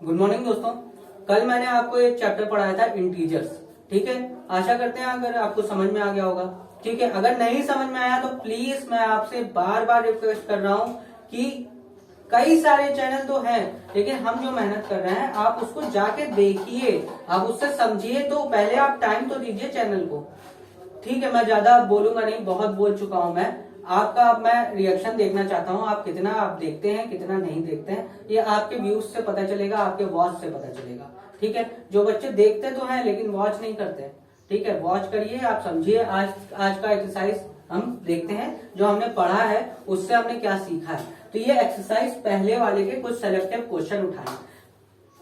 Good morning दोस्तों। कल मैंने आपको एक चैप्टर पढ़ाया था इंटीजर्स। ठीक है, आशा करते हैं अगर आपको समझ में आ गया होगा। ठीक है, अगर नहीं समझ में आया तो प्लीज मैं आपसे बार बार रिक्वेस्ट कर रहा हूं कि कई सारे चैनल तो हैं, लेकिन हम जो मेहनत कर रहे हैं आप उसको जाके देखिए, आप उससे समझिए। तो पहले आप टाइम तो दीजिए चैनल को। ठीक है, मैं ज्यादा बोलूंगा नहीं, बहुत बोल चुका हूं मैं। आपका अब मैं रिएक्शन देखना चाहता हूं, आप कितना आप देखते हैं कितना नहीं देखते हैं, ये आपके व्यूज से पता चलेगा, आपके वॉच से पता चलेगा। ठीक है, जो बच्चे देखते तो हैं लेकिन वॉच नहीं करते। ठीक है, वॉच करिए, आप समझिए। आज का एक्सरसाइज हम देखते हैं, जो हमने पढ़ा है उससे हमने क्या सीखा है। तो ये एक्सरसाइज पहले वाले के कुछ सेलेक्टिव क्वेश्चन उठाए,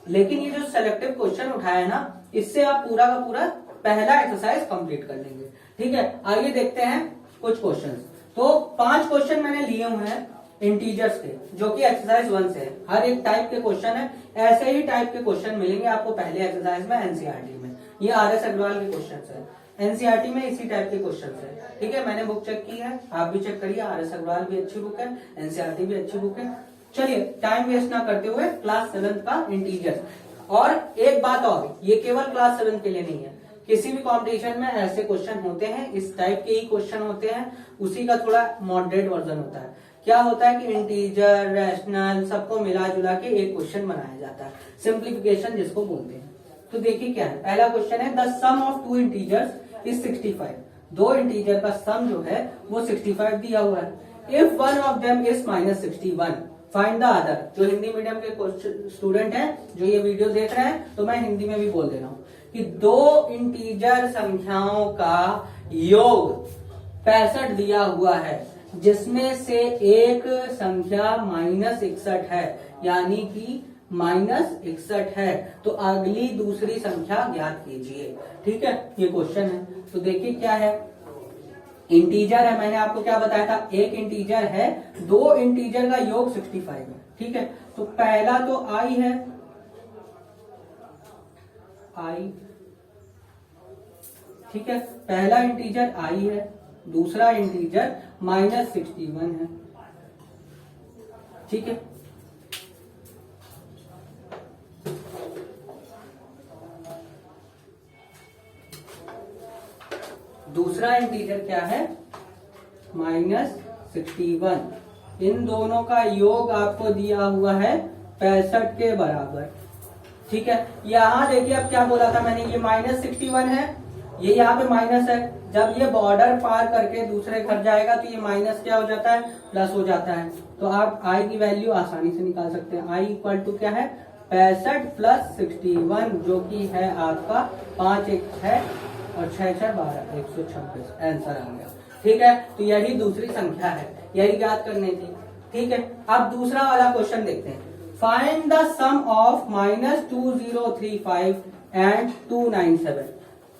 लेकिन ये जो सेलेक्टिव क्वेश्चन उठाया है ना, इससे आप पूरा का पूरा पहला एक्सरसाइज कंप्लीट कर लेंगे। ठीक है, आइए देखते हैं कुछ क्वेश्चंस। तो 5 क्वेश्चन मैंने लिए हुए हैं इंटीजर्स के, जो कि एक्सरसाइज 1 से है। हर एक टाइप के क्वेश्चन है, ऐसे ही टाइप के क्वेश्चन मिलेंगे आपको पहले एक्सरसाइज में एनसीईआरटी में। ये आरएस अग्रवाल के क्वेश्चन है, एनसीईआरटी में इसी टाइप के क्वेश्चन है। ठीक है, मैंने बुक चेक की है, आप भी चेक करिए। आरएस अग्रवाल भी अच्छी बुक है, एनसीईआरटी भी अच्छी बुक है। चलिए टाइम वेस्ट ना करते हुए क्लास 7 का इंटीजर। और एक बात और, ये केवल क्लास 7 के लिए नहीं है, किसी भी कंपटीशन में ऐसे क्वेश्चन होते हैं, इस टाइप के ही क्वेश्चन होते हैं, उसी का थोड़ा मॉडरेट वर्जन होता है। क्या होता है कि इंटीजर, रैशनल सबको मिला जुला के एक क्वेश्चन बनाया जाता है, सिंप्लीफिकेशन जिसको बोलते हैं। तो देखिए क्या है, पहला क्वेश्चन है the sum of 2 integers is 65। 2 integer का सम जो है वो 65 दिया हुआ है। If one of them is -61 find the other. जो हिंदी मीडियम के स्टूडेंट हैं जो ये वीडियो देख रहे हैं, तो मैं हिंदी में भी बोल दे रहा हूँ कि 2 इंटीजर संख्याओं का योग 65 दिया हुआ है, जिसमें से एक संख्या -61 है, यानी कि -61 है। तो अगली दूसरी संख्या ज्ञात कीजिए। ठीक है, ये क्वेश्चन है। तो देखिए क्या है, इंटीजर है, मैंने आपको क्या बताया था, एक इंटीजर है, 2 इंटीजर का योग 65 है। ठीक है, तो पहला तो आई है, आई। ठीक है, पहला इंटीजर आई है, दूसरा इंटीजर -61 है। ठीक है, दूसरा इंटीजर क्या है, -61। इन दोनों का योग आपको दिया हुआ है 65 के बराबर। ठीक है, यहां देखिए अब क्या बोला था मैंने, ये -61 है, ये यहाँ पे माइनस है। जब ये बॉर्डर पार करके दूसरे घर जाएगा तो ये माइनस क्या हो जाता है, प्लस हो जाता है। तो आप आई की वैल्यू आसानी से निकाल सकते हैं। आई इक्वल टू क्या है, 65 + 61, जो कि है आपका 5 1 6 और 6 6 12, 126 आंसर आ गया। ठीक है, तो यही दूसरी संख्या है, यही याद करनी थी। ठीक है, अब दूसरा वाला क्वेश्चन देखते हैं। Find the sum of -2035 and 297।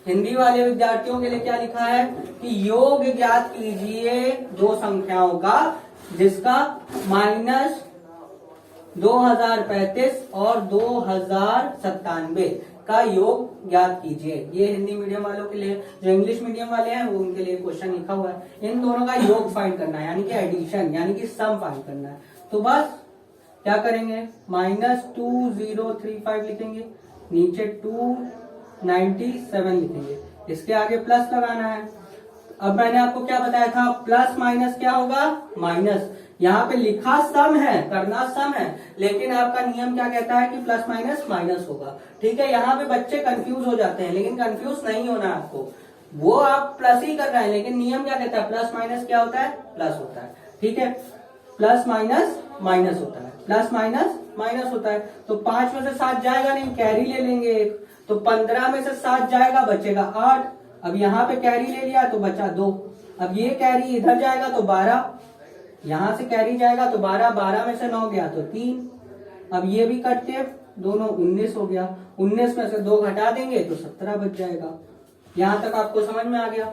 Hindi वाले विद्यार्थियों के लिए क्या लिखा है कि योग ज्ञात कीजिए 2 संख्याओं का, जिसका -2035 और 2097 का योग ज्ञात कीजिए। ये हिंदी मीडियम वालों के लिए, जो इंग्लिश मीडियम वाले हैं वो उनके लिए क्वेश्चन लिखा हुआ है। इन दोनों का योग फाइंड करना है, यानी कि एडिशन, यानी कि सम फाइंड करना है। तो बस क्या करेंगे, -2035 लिखेंगे, नीचे 297 लिखेंगे, इसके आगे प्लस लगाना है। अब मैंने आपको क्या बताया था, प्लस माइनस क्या होगा, माइनस। यहाँ पे लिखा सम है, करना सम है, लेकिन आपका नियम क्या कहता है कि प्लस माइनस माइनस होगा। ठीक है, यहाँ पे बच्चे कंफ्यूज हो जाते हैं, लेकिन कंफ्यूज नहीं होना है आपको। वो आप प्लस ही कर रहे हैं, लेकिन नियम क्या कहता है, प्लस माइनस क्या होता है, प्लस होता है। ठीक है, प्लस माइनस माइनस होता है, प्लस माइनस माइनस होता है। तो 5 में से 7 जाएगा नहीं, कैरी ले लेंगे एक, तो 15 में से 7 जाएगा, बचेगा 8। अब यहाँ पे कैरी ले लिया तो बचा 2। अब ये कैरी इधर जाएगा तो 12, यहां से कैरी जाएगा तो 12, 12 में से 9 गया तो 3। अब ये भी कट के दोनों 19 हो गया, 19 में से 2 घटा देंगे तो 17 बच जाएगा। यहां तक आपको समझ में आ गया।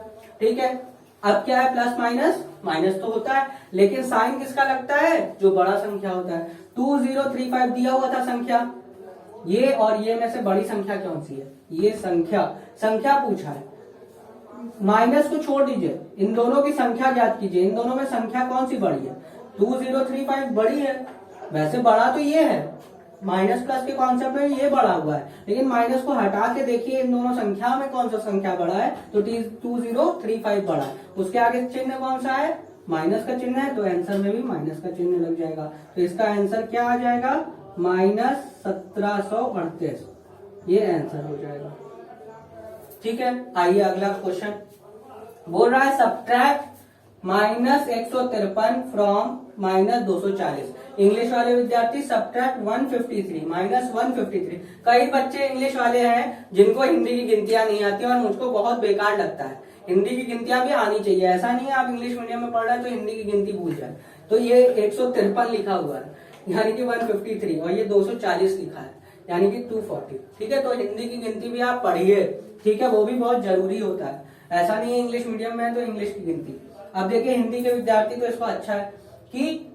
ठीक है, अब क्या है, प्लस माइनस माइनस तो होता है, लेकिन साइन किसका लगता है, जो बड़ा संख्या होता है। 2035 दिया हुआ था संख्या, ये और ये में से बड़ी संख्या कौन सी है, ये संख्या पूछा है। माइनस को छोड़ दीजिए, इन दोनों की संख्या ज्ञात कीजिए। इन दोनों में संख्या कौन सी बड़ी है, 2035 बड़ी है, वैसे बड़ा तो ये है, माइनस प्लस के कॉन्सेप्ट में ये बढ़ा हुआ है, लेकिन माइनस को हटा के देखिए इन दोनों संख्या में कौन सा संख्या बढ़ा है, तो 2035 बढ़ा है। उसके आगे चिन्ह कौन सा है, माइनस का चिन्ह है, तो आंसर में भी माइनस का चिन्ह लग जाएगा। तो इसका आंसर क्या आ जाएगा, -1738, ये आंसर हो जाएगा। ठीक है, आइए अगला क्वेश्चन बोल रहा है सब्ट्रैक्ट -153 फ्रॉम -240। इंग्लिश वाले विद्यार्थी सब्ट्रैक्ट 153 -153। कई बच्चे इंग्लिश वाले हैं जिनको हिंदी की गिनतियां नहीं आती और मुझको बहुत बेकार लगता है। हिंदी की गिनतियां भी आनी चाहिए, ऐसा नहीं है आप इंग्लिश मीडियम में पढ़ रहे हैं तो हिंदी की गिनती भूल जाए। तो ये 153 लिखा हुआ है यानी कि 153, और ये 240 लिखा है यानी कि 240। ठीक है, तो हिंदी की गिनती भी आप पढ़िए, ठीक है, वो भी बहुत जरूरी होता है। ऐसा नहीं है इंग्लिश मीडियम में है तो इंग्लिश की गिनती। अब देखिए हिंदी के विद्यार्थी तो इसको अच्छा है कि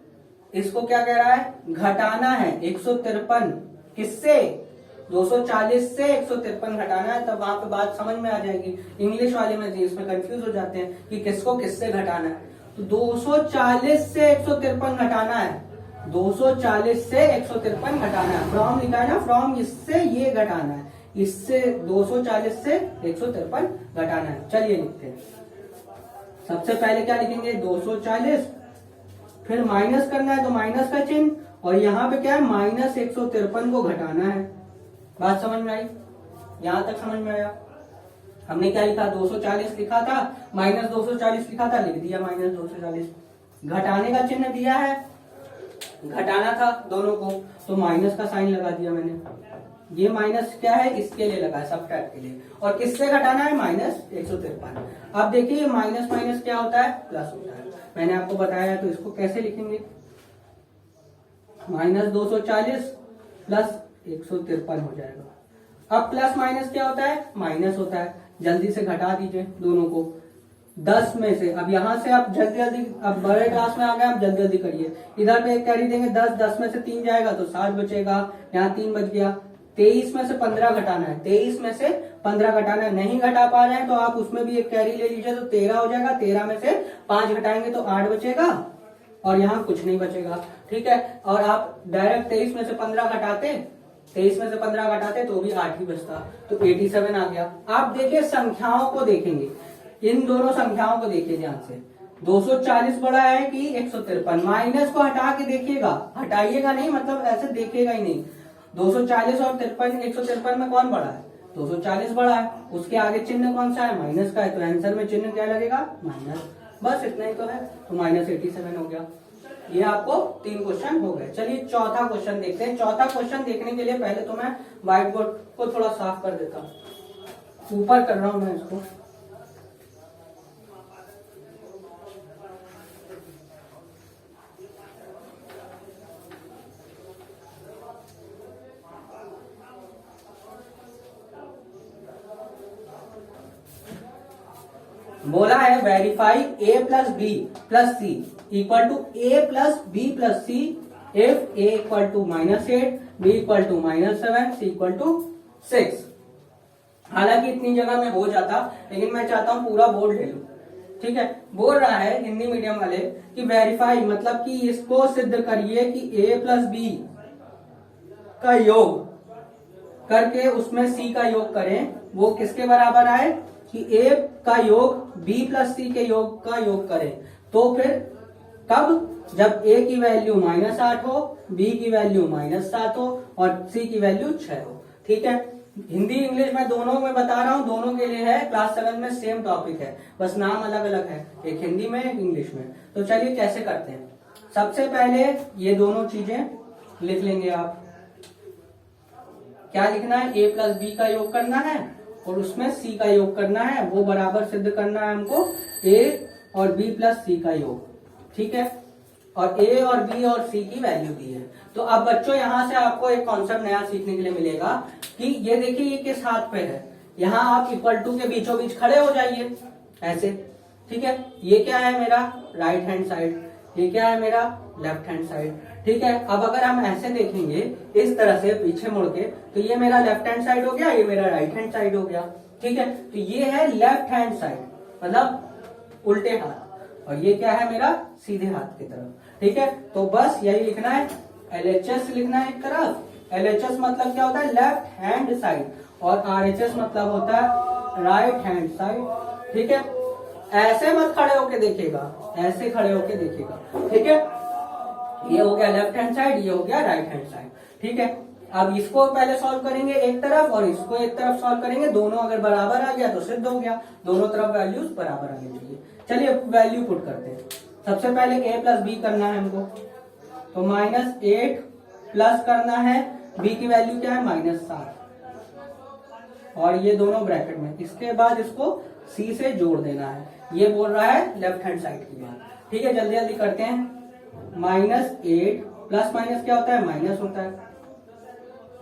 इसको क्या कह रहा है, घटाना है 153 किससे, 240 से 153 घटाना है, तब वहां पे बात समझ में आ जाएगी। इंग्लिश वाले में इसमें कंफ्यूज हो जाते हैं कि किसको किससे घटाना है। तो 240 से 153 घटाना है, 240 से 153 घटाना है, फ्रॉम लिखा है ना, फ्रॉम इससे ये घटाना है, इससे 240 से 153 घटाना है। चलिए लिखते हैं। सबसे पहले क्या लिखेंगे, 240, फिर माइनस करना है तो माइनस का चिन्ह, और यहाँ पे क्या है, -153 को घटाना है। बात समझ में आई, यहां तक समझ में आया। हमने क्या लिखा, 240 लिखा था, -240 लिखा था, लिख दिया -240। घटाने का चिन्ह दिया है, घटाना था दोनों को, तो माइनस का साइन लगा दिया मैंने। ये माइनस क्या है, इसके लिए लगा है, सब्ट्रैक्ट के लिए। और किससे घटाना है, -153। अब देखिए माइनस माइनस क्या होता है, प्लस होता है। मैंने आपको बताया, तो इसको कैसे लिखेंगे, -240 प्लस 153 हो जाएगा। अब प्लस माइनस क्या होता है, माइनस होता है। जल्दी से घटा दीजिए दोनों को, 10 में से। अब यहां से आप जल्दी जल्दी, अब बड़े क्लास में आ गए, आप जल्दी जल्दी करिए। इधर पे एक कैरी देंगे, 10 में से 3 जाएगा तो 60 बचेगा, यहाँ 3 बच गया। 23 में से 15 घटाना है, 23 में से 15 घटाना है। नहीं घटा पा रहे हैं तो आप उसमें भी एक कैरी ले लीजिए, तो 13 हो जाएगा। 13 में से 5 घटाएंगे तो 8 बचेगा, और यहाँ कुछ नहीं बचेगा। ठीक है, और आप डायरेक्ट 23 में से 15 घटाते, 23 में से 15 घटाते तो भी 8 ही बचता, तो 87 आ गया। आप देखिए संख्याओं को देखेंगे, इन दोनों संख्याओं को देखिए ध्यान से, 240 बड़ा है कि 153। माइनस को हटा के देखिएगा, हटाइएगा नहीं, मतलब ऐसे देखेगा ही नहीं। 240 और 153 में कौन बड़ा है, 240 बड़ा है। उसके आगे चिन्ह कौन सा है, माइनस का है, तो आंसर में चिन्ह क्या लगेगा, माइनस। बस इतना ही तो है, तो -87 हो गया। ये आपको 3 क्वेश्चन हो गए। चलिए चौथा क्वेश्चन देखते हैं। चौथा क्वेश्चन देखने के लिए पहले तो मैं व्हाइट बोर्ड को थोड़ा साफ कर देता हूँ, ऊपर कर रहा हूं मैं इसको। बोला है verify a plus B plus C equal to a plus B plus C if a equal to -8, b equal to -7, c equal to 6। हालांकि इतनी जगह में हो जाता, लेकिन मैं चाहता हूं पूरा बोर्ड ले लूं। ठीक है, बोल रहा है हिंदी मीडियम वाले कि वेरीफाई मतलब कि इसको सिद्ध करिए कि a प्लस बी का योग करके उसमें c का योग करें, वो किसके बराबर आए कि a का योग b प्लस सी के योग का योग करें। तो फिर कब, जब a की वैल्यू -8 हो, b की वैल्यू -7 हो और c की वैल्यू 6 हो। ठीक है, हिंदी इंग्लिश में दोनों में बता रहा हूं, दोनों के लिए है। क्लास 7 में सेम टॉपिक है, बस नाम अलग अलग है, एक हिंदी में एक इंग्लिश में। तो चलिए कैसे करते हैं। सबसे पहले ये दोनों चीजें लिख लेंगे आप। क्या लिखना है, a प्लस बी का योग करना है और उसमें c का योग करना है, वो बराबर सिद्ध करना है हमको a और b प्लस सी का योग। ठीक है, और a और b और c की वैल्यू दी है। तो अब बच्चों यहां से आपको एक कॉन्सेप्ट नया सीखने के लिए मिलेगा कि ये देखिए ये किस हाथ पे है। यहाँ आप इक्वल टू के बीचों बीच खड़े हो जाइए ऐसे। ठीक है, ये क्या है मेरा राइट हैंड साइड, ये क्या है मेरा लेफ्ट हैंड साइड। ठीक है, अब अगर हम ऐसे देखेंगे इस तरह से पीछे मुड़ के, तो ये मेरा लेफ्ट हैंड साइड हो गया, ये मेरा राइट हैंड साइड हो गया। ठीक है, तो ये है लेफ्ट हैंड साइड मतलब उल्टे हाथ, और ये क्या है मेरा सीधे हाथ की तरफ। ठीक है, तो बस यही लिखना है, LHS लिखना है एक तरफ, LHS मतलब क्या होता है, लेफ्ट हैंड साइड, और RHS मतलब होता है राइट हैंड साइड। ठीक है, ऐसे मत खड़े होके देखिएगा, ऐसे खड़े होके देखिएगा। ठीक है, ये हो गया लेफ्ट हैंड साइड, ये हो गया राइट हैंड साइड। ठीक है, अब इसको पहले सॉल्व करेंगे एक तरफ और इसको एक तरफ सॉल्व करेंगे, दोनों अगर बराबर आ गया तो सिद्ध हो गया, दोनों तरफ वैल्यूज बराबर आनी चाहिए। चलिए वैल्यू पुट करते हैं। सबसे पहले a प्लस बी करना है हमको, तो -8 प्लस करना है b की वैल्यू क्या है -7, और ये दोनों ब्रैकेट में। इसके बाद इसको c से जोड़ देना है, ये बोल रहा है लेफ्ट हैंड साइड की बात। ठीक है, जल्दी जल्दी करते हैं। -8 प्लस माइनस क्या होता है, माइनस होता है,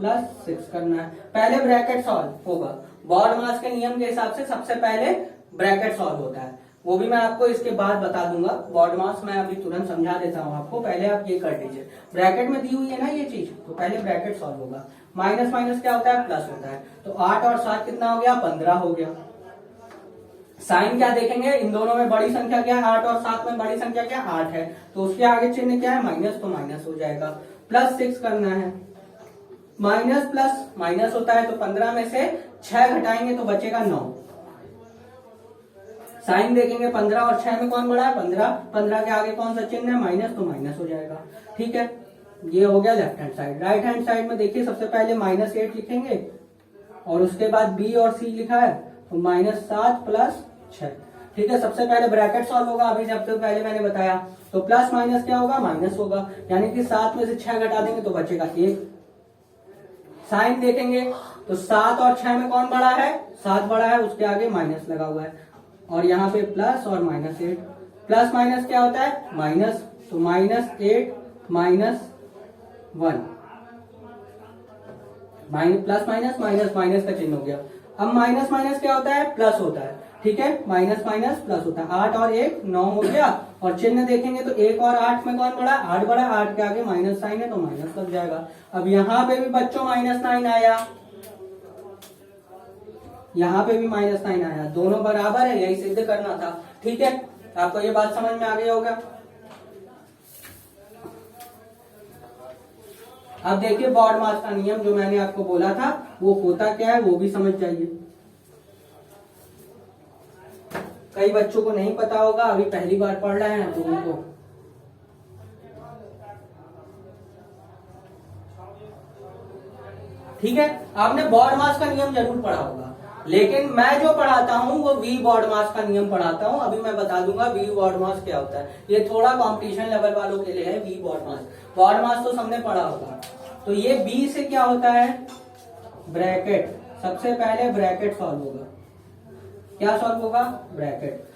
+6 करना है। पहले ब्रैकेट सॉल्व होगा, बॉड मास के नियम के हिसाब से सबसे पहले ब्रैकेट सॉल्व होता है, वो भी मैं आपको इसके बाद बता दूंगा। बॉड मास मैं अभी तुरंत समझा देता हूँ आपको, पहले आप ये कर लीजिए। ब्रैकेट में दी हुई है ना ये चीज, तो पहले ब्रैकेट सॉल्व होगा। माइनस माइनस क्या होता है, प्लस होता है, तो 8 और 7 कितना हो गया, 15 हो गया। साइन क्या देखेंगे, इन दोनों में बड़ी संख्या क्या है, 8 और 7 में बड़ी संख्या क्या, 8 है, तो उसके आगे चिन्ह क्या है, माइनस, तो माइनस हो जाएगा। +6 करना है, माइनस प्लस माइनस होता है, तो 15 में से 6 घटाएंगे तो बचेगा 9। साइन देखेंगे 15 और 6 में कौन बड़ा है, 15, 15 के आगे कौन सा चिन्ह है, माइनस, तो माइनस हो जाएगा। ठीक है, ये हो गया left hand side. Right hand side में देखिए सबसे पहले -8 लिखेंगे और उसके बाद b और c लिखा है, तो -7 + 6। ठीक है, सबसे पहले ब्रैकेट सॉल्व होगा, अभी सबसे पहले मैंने बताया, तो प्लस माइनस क्या होगा, माइनस होगा, यानी कि 7 में से 6 घटा देंगे तो बचेगा 1। साइन देखेंगे तो 7 और 6 में कौन बड़ा है, 7 बड़ा है, उसके आगे माइनस लगा हुआ है, और यहाँ पे प्लस और -8, प्लस माइनस क्या होता है, माइनस, तो -8 -1, प्लस माइनस माइनस माइनस का चिन्ह हो गया। अब माइनस माइनस क्या होता है, प्लस होता है। ठीक है, माइनस माइनस प्लस होता है, 8 और 1 9 हो गया, और चिन्ह देखेंगे तो 1 और 8 में कौन बड़ा, 8 बड़ा, 8 के आगे माइनस साइन है तो माइनस लग जाएगा। अब यहाँ पे भी बच्चों -9 आया, यहाँ पे भी -9 आया, दोनों बराबर है, यही सिद्ध करना था। ठीक है, आपको ये बात समझ में आ गई होगा। अब देखिए बॉड मास का नियम जो मैंने आपको बोला था वो होता क्या है, वो भी समझ जाइए। कई बच्चों को नहीं पता होगा, अभी पहली बार पढ़ रहे हैं तो उनको ठीक है, आपने बॉड मास का नियम जरूर पढ़ा होगा, लेकिन मैं जो पढ़ाता हूँ वो वी बॉड मास का नियम पढ़ाता हूँ। अभी मैं बता दूंगा वी बॉड मास क्या होता है, ये थोड़ा कंपटीशन लेवल वालों के लिए है। वी बॉड मास, बॉड मास तो सबने पढ़ा होगा। तो ये बी से क्या होता है, ब्रैकेट, सबसे पहले ब्रैकेट सॉल्व होगा। क्या सॉल्व होगा, ब्रैकेट।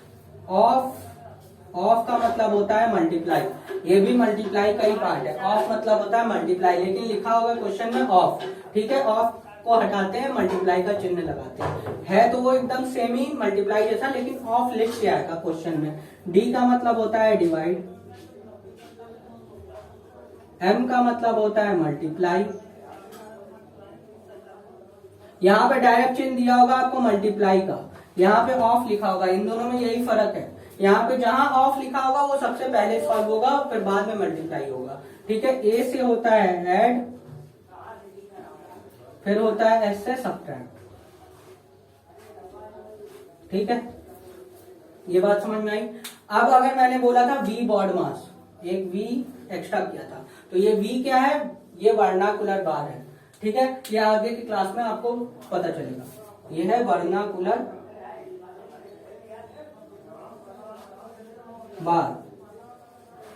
ऑफ का मतलब होता है मल्टीप्लाई, ये भी मल्टीप्लाई का ही पार्ट है। ऑफ मतलब होता है मल्टीप्लाई, लेकिन लिखा होगा क्वेश्चन में ऑफ। ठीक है, ऑफ को हटाते हैं, मल्टीप्लाई का चिन्ह लगाते हैं, है तो वो एकदम सेम ही मल्टीप्लाई जैसा, लेकिन ऑफ लिख के आएगा क्वेश्चन में। डी का मतलब होता है डिवाइड, एम का मतलब होता है मल्टीप्लाई। यहाँ पे डायरेक्ट चिन्ह दिया होगा आपको मल्टीप्लाई का, यहाँ पे ऑफ लिखा होगा, इन दोनों में यही फर्क है। यहाँ पे जहां ऑफ लिखा होगा वो सबसे पहले सॉल्व होगा, फिर बाद में मल्टीप्लाई होगा। ठीक है, ए से होता है ऐड, फिर होता है एस से सब्ट्रैक्ट। ठीक है, ये बात समझ में आई। अब अगर मैंने बोला था वी बॉड मास, एक वी एक्स्ट्रा किया था, तो ये वी क्या है, ये वर्नाकुलर बार है। ठीक है, ये आगे की क्लास में आपको पता चलेगा, ये है वर्नाकुलर बार।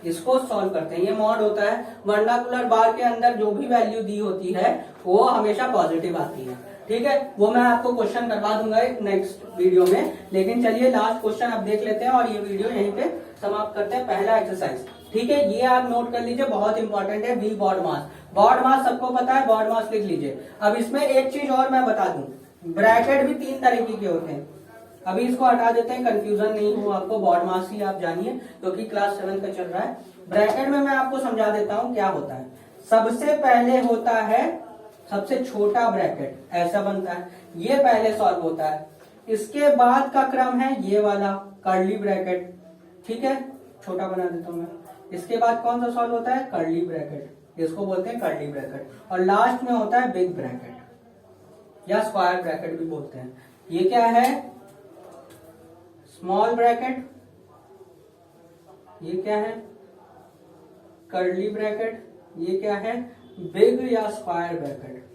इसको सॉल्व करते हैं, ये मॉड होता है। वर्नाकुलर बार के अंदर जो भी वैल्यू दी होती है वो हमेशा पॉजिटिव आती है। ठीक है, वो मैं आपको क्वेश्चन करवा दूंगा नेक्स्ट वीडियो में, लेकिन चलिए लास्ट क्वेश्चन अब देख लेते हैं और ये वीडियो यहीं पे समाप्त करते हैं। पहला एक्सरसाइज, ठीक है, ये आप नोट कर लीजिए, बहुत इंपॉर्टेंट है। वी बॉड मास, बॉड मास सबको पता है, बॉड मास लिख लीजिए। अब इसमें एक चीज और मैं बता दूं, ब्रैकेट भी 3 तरीके के होते हैं। अभी इसको हटा देते हैं, कंफ्यूजन नहीं हो आपको, बॉड मास ही आप जानिए क्योंकि क्लास 7 का चल रहा है। ब्रैकेट में मैं आपको समझा देता हूं क्या होता है। सबसे पहले होता है सबसे छोटा ब्रैकेट, ऐसा बनता है, ये पहले सॉल्व होता है। इसके बाद का क्रम है ये वाला कर्ली ब्रैकेट। ठीक है, छोटा बना देता हूं मैं। इसके बाद कौन सा सॉल्व होता है, कर्ली ब्रैकेट। इसको बोलते हैं कर्ली ब्रैकेट। और लास्ट में होता है बिग ब्रैकेट या स्क्वायर ब्रैकेट भी बोलते हैं। ये क्या है? Small bracket. ये क्या है? Curly bracket. ये क्या है? बिग या स्क्वायर ब्रैकेट।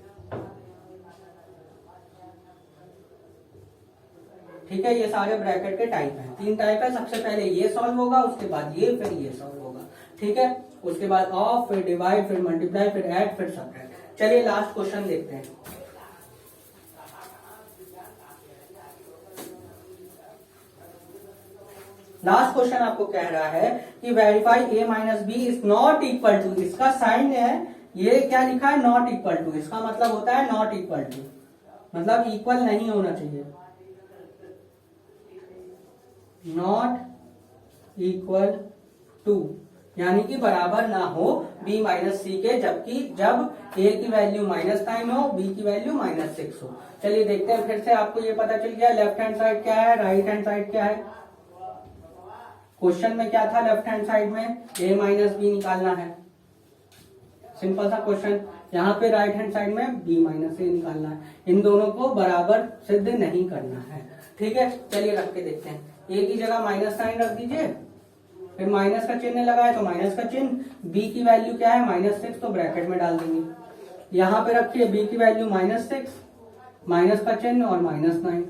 ठीक है, ये सारे ब्रैकेट के टाइप हैं। 3 टाइप है। सबसे पहले ये सॉल्व होगा, उसके बाद ये, फिर ये सॉल्व होगा। ठीक है, उसके बाद ऑफ, फिर डिवाइड, फिर मल्टीप्लाई, फिर ऐड, फिर सबट्रैक्ट। चलिए लास्ट क्वेश्चन देखते हैं। लास्ट क्वेश्चन आपको कह रहा है कि verify a minus B is not equal to, इसका साइन है, ये क्या लिखा है? Not equal to. इसका मतलब होता है नॉट इक्वल टू, मतलब इक्वल नहीं होना चाहिए, नॉट इक्वल टू, यानी कि बराबर ना हो b माइनस सी के, जबकि जब a की वैल्यू -9 हो, b की वैल्यू -6 हो। चलिए देखते हैं फिर से। आपको ये पता चल गया लेफ्ट हैंड साइड क्या है, राइट हैंड साइड क्या है। क्वेश्चन में क्या था? लेफ्ट हैंड साइड में a माइनस बी निकालना है, सिंपल सा क्वेश्चन। यहाँ पे राइट हैंड साइड में b माइनस ए निकालना है। इन दोनों को बराबर सिद्ध नहीं करना है। ठीक है, चलिए रख के देखते हैं। a की जगह -9 रख दीजिए, फिर माइनस का चिन्ह लगाए तो माइनस का चिन्ह, b की वैल्यू क्या है? -6, तो ब्रैकेट में डाल देंगे। यहाँ पे रखिए b की वैल्यू -6, माइनस का चिन्ह और -9।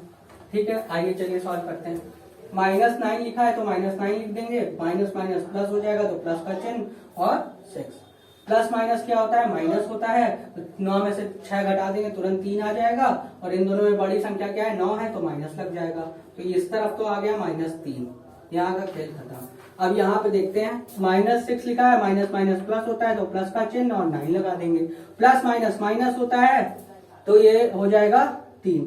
ठीक है, आइए चलिए सॉल्व करते हैं। -9 लिखा है तो -9 लिख देंगे, माइनस माइनस प्लस हो जाएगा तो प्लस का चिन्ह और 6। प्लस माइनस क्या होता है? माइनस होता है। तो 9 में से 6 घटा देंगे तुरंत 3 आ जाएगा, और इन दोनों में बड़ी संख्या क्या है? 9 है, तो माइनस लग जाएगा। तो इस तरफ तो आ गया -3, यहाँ का खेल खत्म। अब यहाँ पे देखते हैं, -6 लिखा है, माइनस माइनस प्लस होता है तो प्लस का चिन्ह और 9 लगा देंगे। प्लस माइनस माइनस होता है तो ये हो जाएगा 3,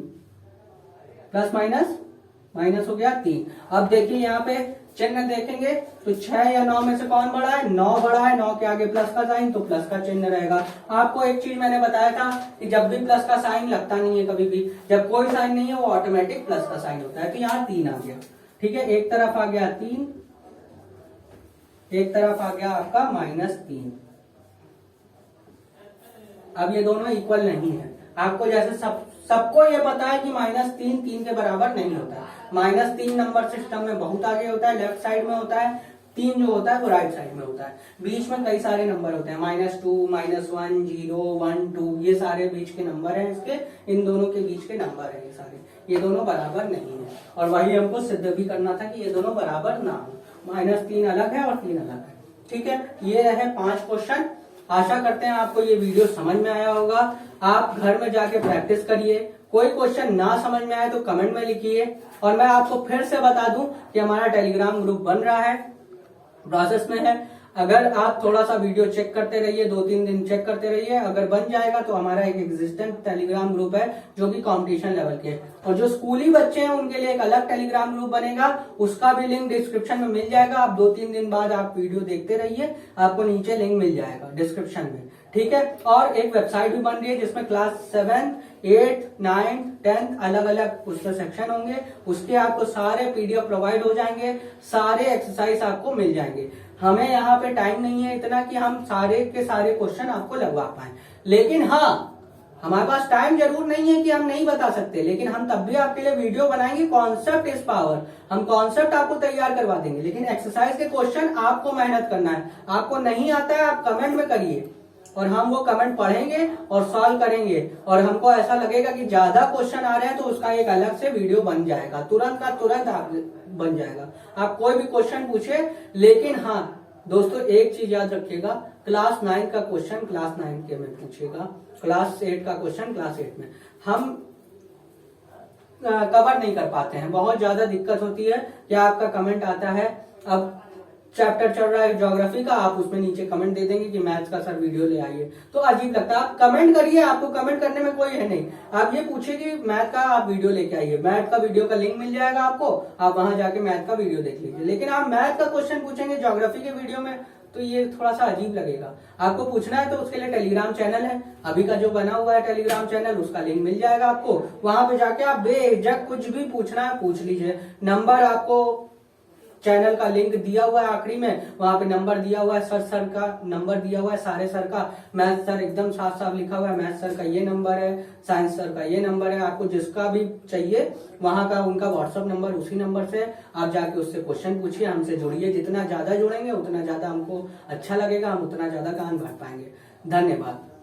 प्लस माइनस माइनस हो गया 3। अब देखिए यहाँ पे चिन्ह देखेंगे तो 6 या 9 में से कौन बड़ा है? 9 बड़ा है। 9 के आगे प्लस का साइन, तो प्लस का चिन्ह रहेगा। आपको एक चीज मैंने बताया था कि जब भी प्लस का साइन लगता नहीं है, कभी भी जब कोई साइन नहीं है वो ऑटोमेटिक प्लस का साइन होता है। तो यहाँ 3 आ गया। ठीक है, एक तरफ आ गया 3, एक तरफ आ गया आपका -3। अब ये दोनों इक्वल नहीं है। आपको जैसे सबको ये पता है कि -3 3 के बराबर नहीं होता है। -3 नंबर सिस्टम में बहुत आगे होता है, लेफ्ट साइड में होता है। 3 जो होता है वो राइट साइड में होता है। बीच में कई सारे नंबर होते हैं, -2, -1, 0, 1, 2, ये सारे बीच के नंबर हैं इसके। इन दोनों के बीच के नंबर हैं ये सारे, ये दोनों बराबर नहीं है। और वही हमको सिद्ध भी करना था कि ये दोनों बराबर ना हो। -3 अलग है और 3 अलग है। ठीक है, ये रहे 5 क्वेश्चन। आशा करते हैं आपको ये वीडियो समझ में आया होगा। आप घर में जाके प्रैक्टिस करिए। कोई क्वेश्चन ना समझ में आए तो कमेंट में लिखिए। और मैं आपको फिर से बता दूं कि हमारा टेलीग्राम ग्रुप बन रहा है, प्रोसेस में है। अगर आप थोड़ा सा वीडियो चेक करते रहिए, 2-3 दिन चेक करते रहिए, अगर बन जाएगा तो हमारा एक एग्जिस्टेंट टेलीग्राम ग्रुप है जो कि कंपटीशन लेवल के है। और जो स्कूली बच्चे हैं उनके लिए एक अलग टेलीग्राम ग्रुप बनेगा, उसका भी लिंक डिस्क्रिप्शन में मिल जाएगा। आप 2-3 दिन बाद आप वीडियो देखते रहिए, आपको नीचे लिंक मिल जाएगा डिस्क्रिप्शन में। ठीक है, और एक वेबसाइट भी बन रही है जिसमें क्लास 7, 8, 9, 10 अलग अलग उसके सेक्शन होंगे। उसके आपको सारे पीडीएफ प्रोवाइड हो जाएंगे, सारे एक्सरसाइज आपको मिल जाएंगे। हमें यहाँ पे टाइम नहीं है इतना कि हम सारे के सारे क्वेश्चन आपको लगवा पाए, लेकिन हाँ हमारे पास टाइम जरूर नहीं है कि हम नहीं बता सकते, लेकिन हम तब भी आपके लिए वीडियो बनाएंगे। कॉन्सेप्ट इज पावर, हम कॉन्सेप्ट आपको तैयार करवा देंगे, लेकिन एक्सरसाइज के क्वेश्चन आपको मेहनत करना है। आपको नहीं आता है आप कमेंट में करिए, और हम वो कमेंट पढ़ेंगे और सॉल्व करेंगे। और हमको ऐसा लगेगा कि ज्यादा क्वेश्चन आ रहे हैं तो उसका एक अलग से वीडियो बन जाएगा, तुरंत का तुरंत बन जाएगा। आप कोई भी क्वेश्चन पूछे, लेकिन हाँ दोस्तों एक चीज याद रखिएगा, क्लास 9 का क्वेश्चन क्लास 9 के में पूछेगा, क्लास 8 का क्वेश्चन क्लास 8 में। हम कवर नहीं कर पाते हैं, बहुत ज्यादा दिक्कत होती है कि आपका कमेंट आता है। अब चैप्टर चल रहा है ज्योग्राफी का, आप उसमें नीचे कमेंट दे देंगे कि मैथ्स का सर वीडियो ले आइए, तो अजीब लगता है। आप कमेंट करिए, आपको कमेंट करने में कोई है नहीं। आप ये पूछिए कि मैथ का आप वीडियो लेके आइए, मैथ का वीडियो का लिंक मिल जाएगा आपको, आप वहां जाके मैथ का वीडियो देख लीजिए। लेकिन आप मैथ का क्वेश्चन पूछेंगे ज्योग्राफी के वीडियो में तो ये थोड़ा सा अजीब लगेगा। आपको पूछना है तो उसके लिए टेलीग्राम चैनल है, अभी का जो बना हुआ है टेलीग्राम चैनल, उसका लिंक मिल जाएगा आपको। वहां पे जाके आप बेझिझक कुछ भी पूछना है पूछ लीजिए। नंबर आपको चैनल का लिंक दिया हुआ है आखिरी में, वहां पे नंबर दिया हुआ है, सर का नंबर दिया हुआ है, सारे सर का। मैथ सर एकदम साफ साफ लिखा हुआ है, मैथ सर का ये नंबर है, साइंस सर का ये नंबर है। आपको जिसका भी चाहिए वहां का उनका व्हाट्सअप नंबर उसी नंबर से आप जाके उससे क्वेश्चन पूछिए, हमसे जुड़िए। जितना ज्यादा जुड़ेंगे उतना ज्यादा हमको अच्छा लगेगा, हम उतना ज्ञान बांट पाएंगे। धन्यवाद।